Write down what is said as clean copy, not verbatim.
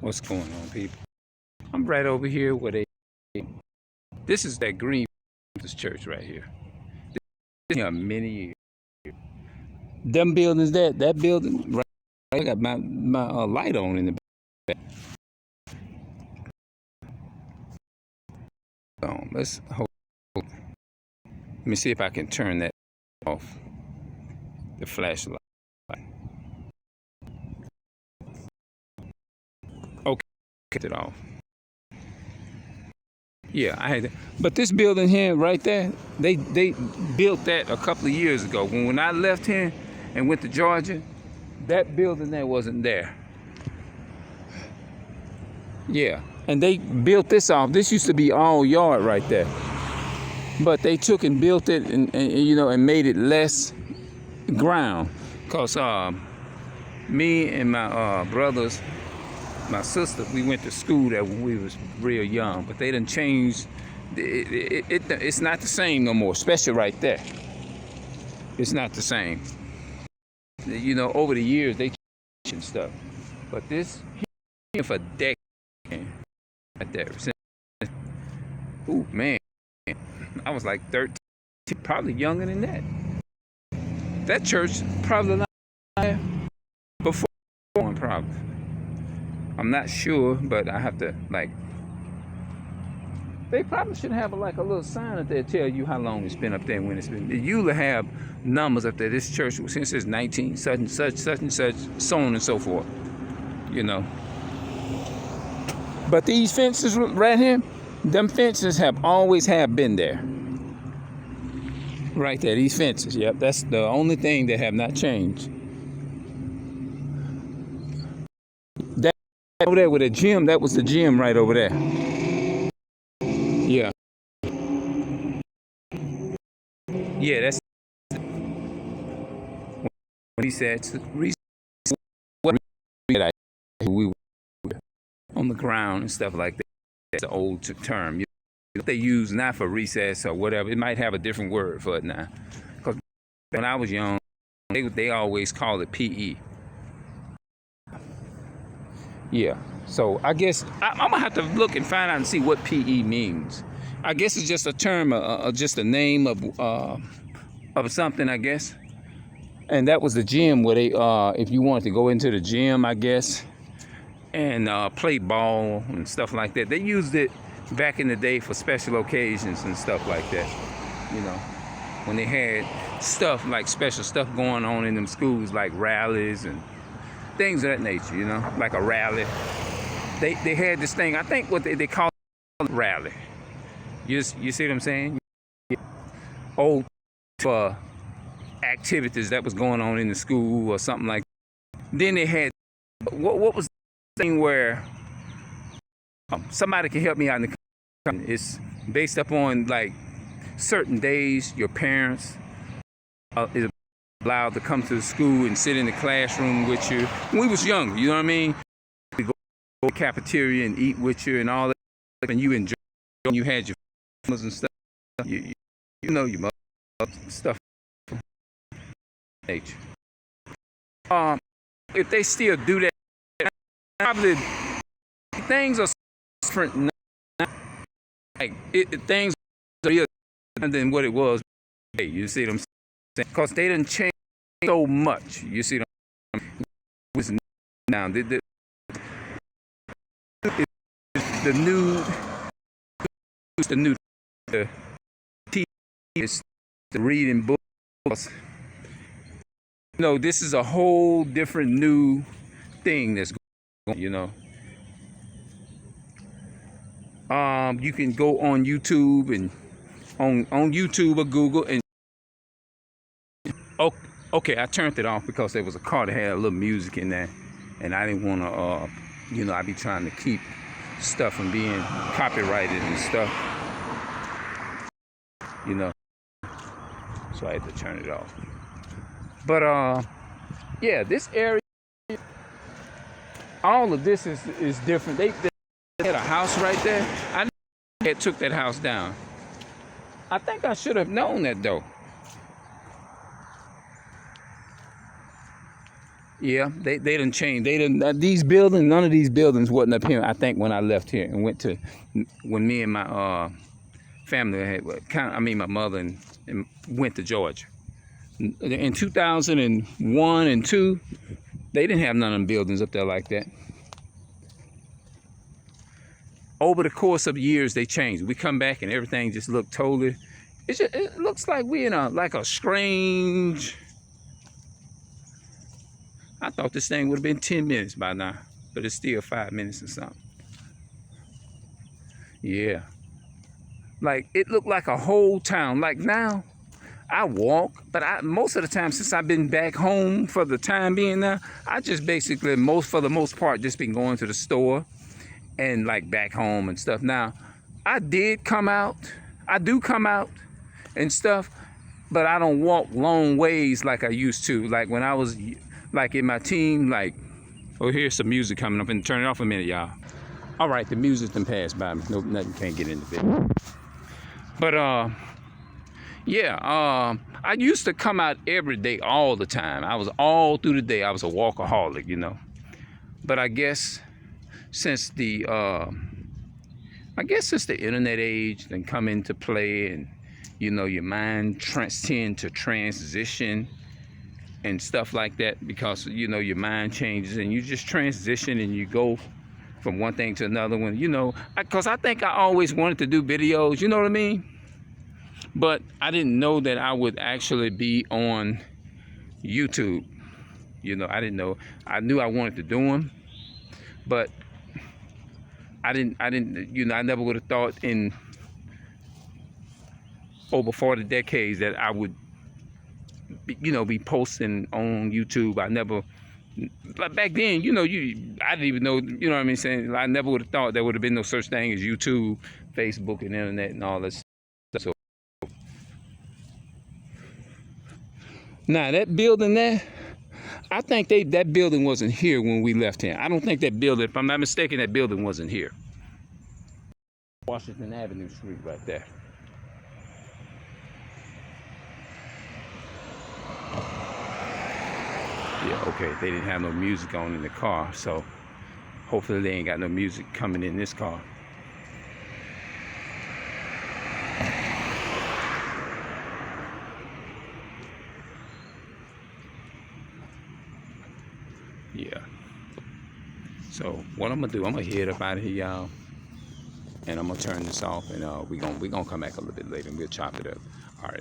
What's going on, people? I'm right over here with a. This is that Green Baptist Church right here. This here many years. Them buildings, that building right. I got my light on in the back. Let's hold. Let me see if I can turn that off. The flashlight. Okay, get it off. Yeah, I had it. But this building here, right there, they built that a couple of years ago. When I left here and went to Georgia, that building there wasn't there. Yeah, and they built this off. This used to be all yard right there, but they took and built it and made it less ground. Cause me and my brothers, my sister, we went to school there when we was real young, but they done changed. It's not the same no more, especially right there. It's not the same. Over the years they changed stuff, but this here for decades right there. Ooh man, I was like 13, probably younger than that. That church probably not before, probably. I'm not sure, but I have to they probably should have a little sign up there tell you how long it's been up there when it's been. They usually have numbers up there. This church since it's 19 such and such, so on and so forth. But these fences right here, them fences have always been there. Right there, these fences. Yep, that's the only thing that have not changed. That over there with a gym, that was the gym right over there. Yeah. Yeah, that's what he said. What we were on the ground and stuff like that. That's an old term. They use not for recess or whatever. It might have a different word for it now. Because when I was young, they always called it PE. Yeah. So I guess I'm gonna have to look and find out and see what PE means. I guess it's just a term, just a name of something, I guess. And that was the gym where they, if you wanted to go into the gym, I guess, and play ball and stuff like that. They used it back in the day for special occasions and stuff like that. When they had stuff like special stuff going on in them schools, like rallies and things of that nature. Like a rally. They had this thing. I think what they call it rally. You see what I'm saying? Old for activities that was going on in the school or something like that. Then they had what was the thing where somebody can help me out in the comment. It's based upon like certain days your parents is allowed to come to the school and sit in the classroom with you. When we was young, you know what I mean? We go to the cafeteria and eat with you and all that, and you enjoy. You had your families and stuff. You your mother stuff. Nature. If they still do that, probably things are different now. Like things are different than what it was. You see what I'm saying? Because they didn't change so much. You see what I'm saying? Now the new TV is the reading books. This is a whole different new thing that's going on. You can go on YouTube and on YouTube or Google and okay, I turned it off because there was a car that had a little music in there, and I didn't want to I be trying to keep stuff from being copyrighted and stuff, so I had to turn it off. But yeah, this area, all of this is different. They had a house right there. I had took that house down. I think I should have known that though. Yeah, they done changed. They done these buildings. None of these buildings wasn't up here. I think when I left here and went to when me and my family had my mother and went to Georgia in 2001 and 2. They didn't have none of them buildings up there like that. Over the course of years, they changed. We come back and everything just looked totally. It looks like we in a strange. I thought this thing would have been 10 minutes by now, but it's still 5 minutes or something. Yeah. Like, it looked like a whole town. Like now, I walk, but most of the time since I've been back home for the time being now, I just basically, for the most part, just been going to the store and like back home and stuff. Now, I do come out and stuff, but I don't walk long ways like I used to. Like when I was like in my team, like, oh, here's some music coming up, and turn it off a minute, y'all. All right, the music done passed by me. Nope, nothing can't get in the video. But yeah, I used to come out every day, all the time. I was all through the day. I was a walkaholic, you know. But I guess since the internet age then come into play, and you know your mind tend to transition and stuff like that, because you know your mind changes and you just transition and you go from one thing to another one, you know, because I think I always wanted to do videos, you know what I mean, but I didn't know that I would actually be on YouTube. You know, I didn't know. I knew I wanted to do them, but I didn't, you know, I never would have thought in over 40 decades that I would be posting on YouTube. I never, but back then, you know, I didn't even know, you know what I mean, saying, I never would have thought there would have been no such thing as YouTube, Facebook, and internet and all that stuff. So now that building there, I think that building wasn't here when we left here. I don't think that building, if I'm not mistaken, that building wasn't here. Washington Avenue Street right there. Yeah, okay, they didn't have no music on in the car, so hopefully they ain't got no music coming in this car. Yeah. So what I'm gonna do, I'm gonna head up out of here, y'all, and I'm gonna turn this off, and we gonna come back a little bit later and we'll chop it up. All right.